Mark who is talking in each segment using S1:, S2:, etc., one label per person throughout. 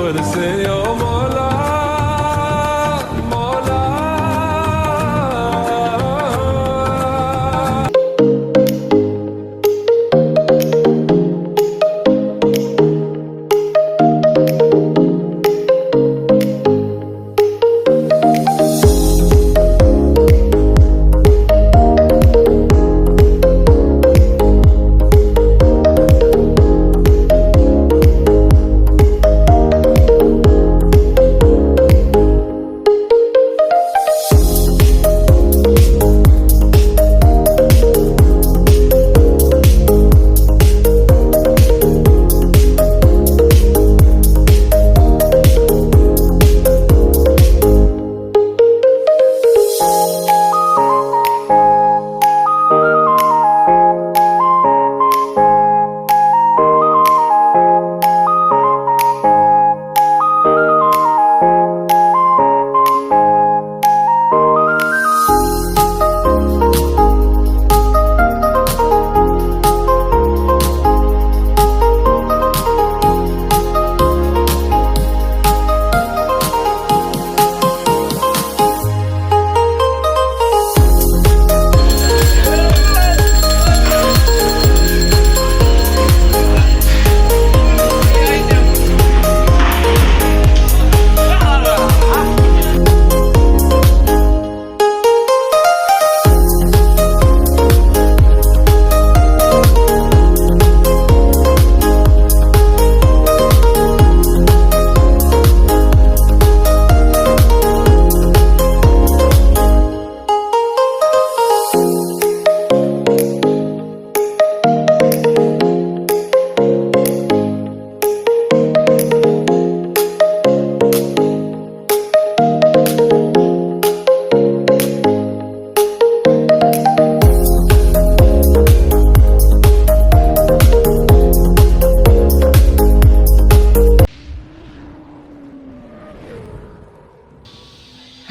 S1: बरसे ओ मौला मौला।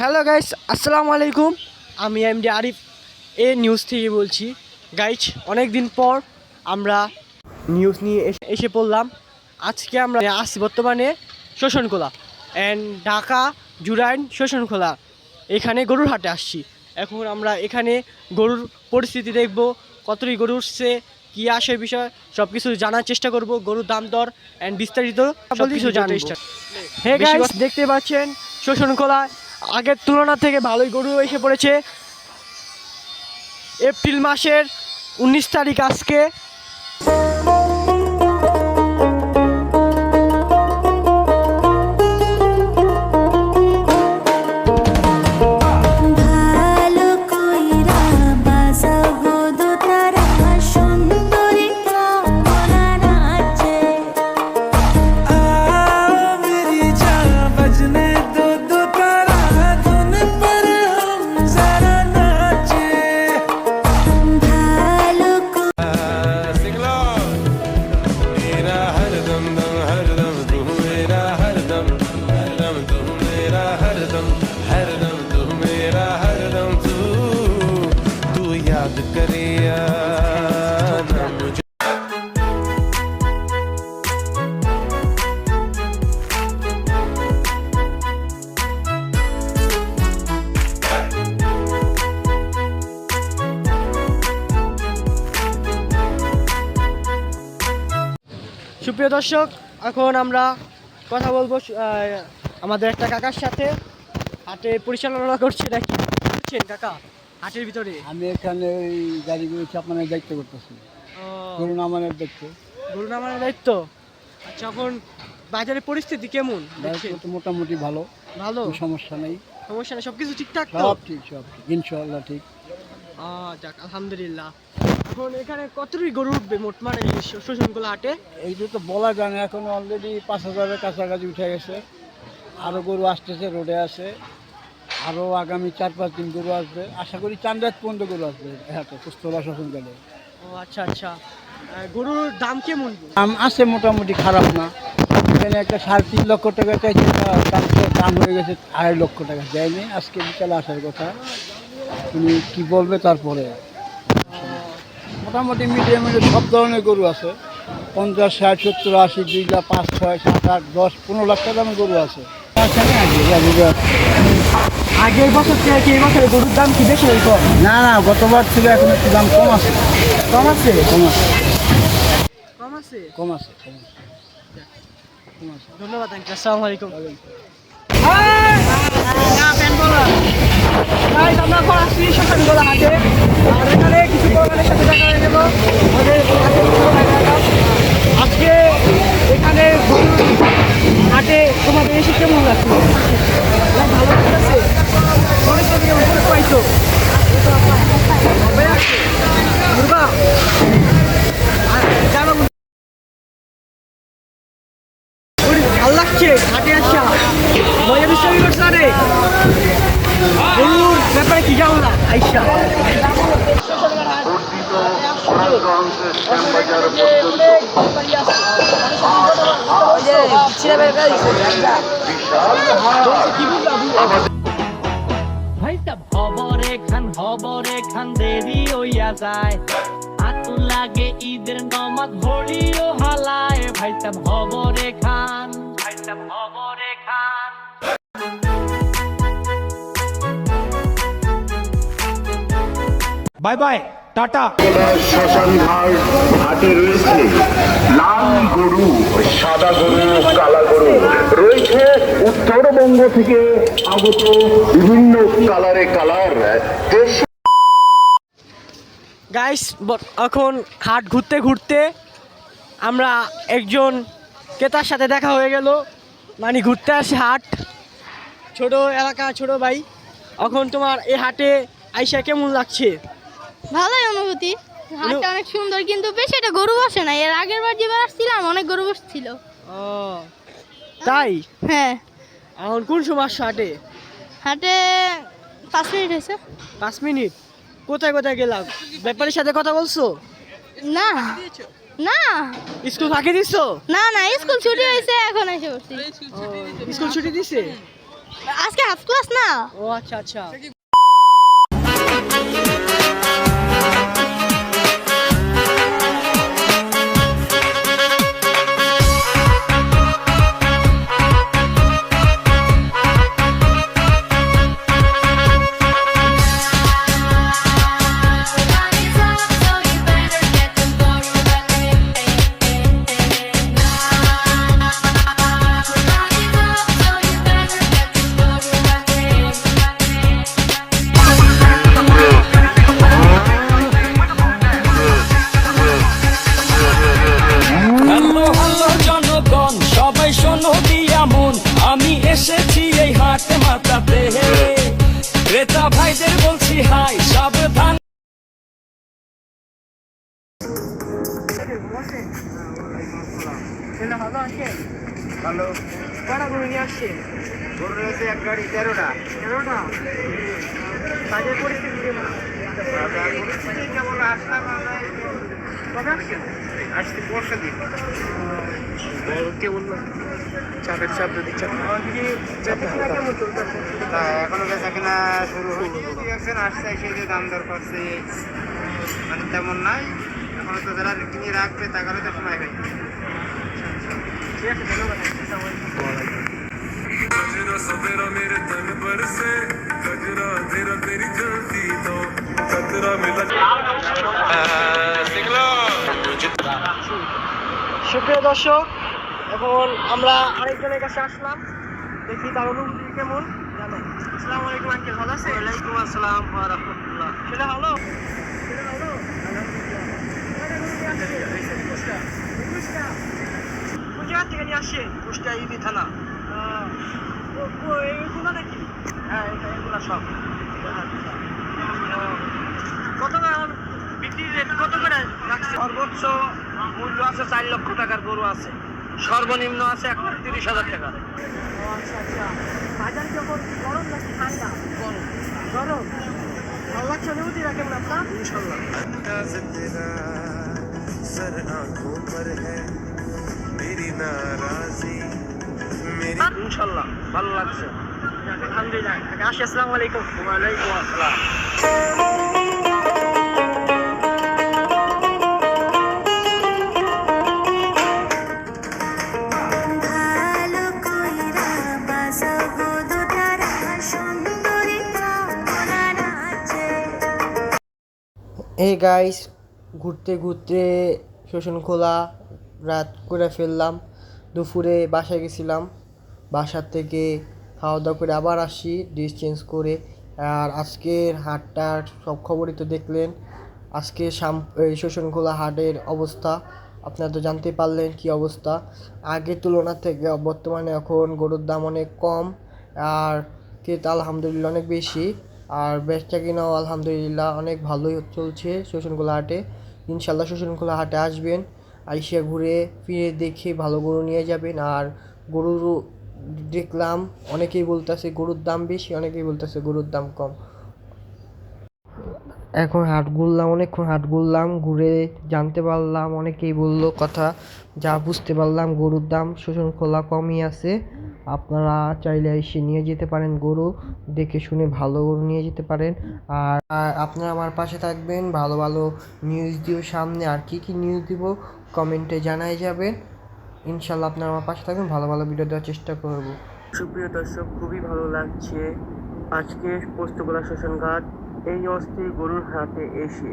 S2: হ্যালো গাইস, আসসালামু আলাইকুম। আমি এমডি আরিফ নিউজ থেকে বলছি। গাইস, অনেক দিন পর আমরা নিউজ নিয়ে এসে পড়লাম। আজকে আমরা আসছি বর্তমানে শোষণখোলা অ্যান্ড ঢাকা জুরাইন শোষণখোলা, এখানে গরুর হাটে আসছি। এখন আমরা এখানে গরুর পরিস্থিতি দেখব, কতটি গরু উঠছে, কী আসে বিষয় সব কিছু জানার চেষ্টা করব। গরুর দাম দর অ্যান্ড বিস্তারিত সব কিছু জানার চেষ্টা। হে গাইস, দেখতে পাচ্ছেন শোষণখোলা আগের তুলনা থেকে ভালোই গরু এসে পড়েছে। এপ্রিল মাসের 19 তারিখ আজকে। সুপ্রিয় দর্শক, এখন আমরা কথা বলবো আমাদের একটা কাকার সাথে। হাটে পরিচালনা করছে নাকি করছেন কাকা হাটের ভিতরে?
S3: আমি এখানে ওই গাড়িগুলো চাপানোর দায়িত্ব করতেছি, গরু নামানোর দায়িত্ব।
S2: গরু নামানোর দায়িত্ব। আচ্ছা, এখন বাজারের পরিস্থিতি কেমন?
S3: মোটামুটি ভালো,
S2: ভালো,
S3: সমস্যা নেই।
S2: সমস্যা নেই, সবকিছু ঠিকঠাক তো?
S3: সব ঠিক, সব ঠিক, ইনশাআল্লাহ ঠিক।
S2: যাক, আলহামদুলিল্লাহ। এখন এখানে কতটি গরু উঠবে মোট, মানে শোষণগুলো হাটে?
S3: এইটা তো বলা যায় না, এখন অলরেডি 5000-এর কাছাকাছি উঠে গেছে। আরও গরু আসতেছে, রোডে আছে। আরও আগামী 4-5 দিন গরু আসবে। আশা করি 4 রাত পর্যন্ত গরু আসবে হাটে কুস্তলা শোষণকালে।
S2: আচ্ছা আচ্ছা, গরুর দাম কেমন?
S3: দাম আছে মোটামুটি, খারাপ না। এখানে একটা 3.5 লক্ষ টাকা চাইছে, দাম হয়ে গেছে 2.5 লক্ষ টাকা। দেয়নি, আজকে বিকালে আসার কথা। তুমি কি বলবে তারপরে? মোটামুটি মিডিয়ামের সব ধরনের গরু আছে, 50, 60, 70, 80, 2 লাখ, 5, 6, 7, 8, 10, 15 লাখ টাকা দামের গরু আছে।
S2: আগের বছর থেকে কি এই বছরে গরুর দাম কি বেশি হইতো?
S3: না না, গতবার ছিল, এখন একটু দাম কম আছে।
S2: কম আছে?
S3: কম আছে,
S2: কম আছে?
S3: কম আছে, কম আছে, কম আছে।
S2: ধন্যবাদ আঙ্কেল, আসসালামু আলাইকুম। আমরা এখন আসছি শ্মশানগোলা হাটে, আর এখানে কিছু কোরবানের সাথে দেখা হয়ে গেল। ওদের হাতে কিছু দেখা গেল। আজকে এখানে হাটে তোমাদের এসে কেমন লাগছে? ভালো লাগছে? অনেক কেমন পাইছো? দুর্গা জানো ভালো লাগছে হাটে আসা, মজা বিশ্রামী করছে রে। গরুর ব্যাপারে কি জানো না আইসা?
S1: খবরে খান দেরি হইয়া যায়, আতু লাগে ঈদের নমাজ ভরিও হালায়। ভাইসাব খবরে খান, ভাইসাব খবরে খান।
S4: Bye bye, tata.
S5: শ্মশান ঘাট হাটে রয়েছে লাল গরু, সাদা গরু, কালা গরু রয়েছে। উত্তরবঙ্গ থেকে আগত বিভিন্ন কালার দেশ।
S2: গাইস এখন হাট ঘুরতে ঘুরতে আমরা একজন ক্রেতার সাথে দেখা হয়ে গেল, মানে ঘুরতে আসে হাট, ছোট এলাকা, ছোট ভাই। এখন তোমার এই হাটে আইসা কেমন লাগছে?
S6: ভালোই অনুভূতি, হাটটা অনেক সুন্দর, কিন্তু বেশি একটা গরু বসে না। এর আগের বার যেবার আসছিলাম অনেক গরু বসছিল।
S2: ও তাই?
S6: হ্যাঁ।
S2: এখন কোন সময় আসছো হাটে?
S6: হাটে 5 মিনিট হয়েছে।
S2: 5 মিনিট? কোথায় কোথায় গেলাম? ব্যাপারীর সাথে কথা বলছো?
S6: না না
S2: স্কুল ফাঁকি দিছো?
S6: না না, স্কুল ছুটি হয়েছে, এখন এসে পড়ছি।
S2: স্কুল ছুটি দিছে?
S6: আজকে হাফ ক্লাস না।
S2: ও আচ্ছা আচ্ছা।
S1: হ্যালো হ্যালো জনগণ, সবাই শোনো দিয়া মন, আমি এসেছি এই হাটে মাতাতে। ক্রেতা ভাইদের বলছি হাই, সাবধান।
S3: ভালো
S2: কটা গরু নিয়ে আসছে?
S3: গরু রয়েছে এক গাড়ি 13টা।
S2: 13টা? বাজার পরিস্থিতি কেমন?
S3: কেমন আসলাম আমরা,
S2: কবে আসছেন?
S3: আসছি পরশু দিন।
S2: কেমন চাপের চাপ যদি চাপ কেমন চলতেছে?
S3: তা এখনো বেচা কিনা শুরু হয়নি। আসছে এসে যে দাম দর করছে মানে তেমন নাই। এখনো তো যারা কিনে রাখবে তাকালে তো সময় হয়।
S2: ঠিক আছে, ধন্যবাদ।
S7: सवेरा मेरे तन पर से गजरा तेरा तेरी जलती तो खतरा मिला।
S2: সুপ্রিয় দর্শক, এখন আমরা আরেকজনের কাছে আসলাম, দেখি তার অনুভূতি কেমন জানো। আসসালামু আলাইকুম আঙ্কেল, ভালো আছে?
S3: ওয়ালাইকুম আসসালাম ওয়া রাহমাতুল্লাহ।
S2: সেটা ভালো? কোন জায়গা থেকে নিয়ে আসছেন?
S3: কুষ্টিয়া ইবি থানা।
S2: এইগুলো নাকি?
S3: হ্যাঁ, এগুলা সব।
S2: কত বিক্রি রেট কত করে রাখছে?
S3: সর্বোচ্চ মূল্য আছে 4 লক্ষ টাকার গরু আছে, সর্বনিম্ন আছে 1,30,000 টাকা।
S2: আচ্ছা আচ্ছা। বাজার যখন গরম নাকি ঠান্ডা? গরম। গরম? ভালো লাগছে অনুভূতিটা কেমন আপনার?
S3: ইনশাল্লাহ।
S7: अंदाज तेरा सर आंखों पर है मेरी नाराजी मेरी।
S3: ইনশাল্লাহ ভালো লাগছে।
S2: আলহামদুলিল্লাহ। আসি, আসসালামু আলাইকুম।
S3: ওয়ালাইকুম আসসালাম।
S2: এই গাইস, ঘুরতে ঘুরতে শোষণখোলা রাত করে ফেললাম। দুপুরে বাসায় গেছিলাম, বাসার থেকে খাওয়া দাওয়া করে আবার আসি ড্রেস চেঞ্জ করে। আর আজকের হাটটার সব খবরই তো দেখলেন। আজকে শোষণখোলা হাটের অবস্থা আপনারা তো জানতে পারলেন কি অবস্থা। আগের তুলনা থেকে বর্তমানে এখন গরুর দাম অনেক কম, আর ক্রেতা আলহামদুলিল্লাহ অনেক বেশি, আর বেচা কিনাও আলহামদুলিল্লাহ অনেক ভালোই চলছে শোষণখোলা হাটে। ইনশাল্লাহ শোষণখোলা হাটে আসবেন, আইসা ঘুরে ফিরে দেখে ভালো গরু নিয়ে যাবেন। আর গরুর দেখলাম অনেকেই বলতেছে গরুর দাম বেশি, অনেকেই বলতেছে গরুর দাম কম। এখন হাট ঘুরলাম, অনেকক্ষণ হাট ঘুরলাম, ঘুরে জানতে পারলাম, অনেকেই বললো কথা, যা বুঝতে পারলাম গরুর দাম শোষণখোলা কমই আছে। আপনারা চাইলে এসে নিয়ে যেতে পারেন, গরু দেখে শুনে ভালো গরু নিয়ে যেতে পারেন। আর আপনারা আমার পাশে থাকবেন, ভালো ভালো নিউজ দিও সামনে। আর কি কি নিউজ দিব কমেন্টে জানাই যাবেন। ইনশাল্লাহ আপনারা আমার পাশে থাকবেন, ভালো ভালো ভিডিও দেওয়ার চেষ্টা করব। সুপ্রিয় দর্শক, খুবই ভালো লাগছে আজকে পোস্তগোলা শ্মশানঘাট এই অস্থির গরুর হাটে এসে।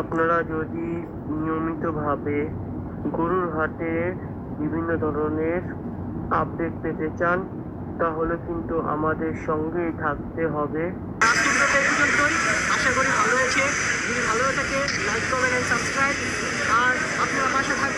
S2: আপনারা যদি নিয়মিতভাবে গরুর হাটে বিভিন্ন ধরনের আপডেট পেতে চান তাহলে কিন্তু আমাদের সঙ্গেই থাকতে হবে। আশা করি ভালো হয়েছে। যদি ভালো হয়ে থাকে লাইক, কমেন্ট, সাবস্ক্রাইব। আর আপনারা পাশে থাকবেন।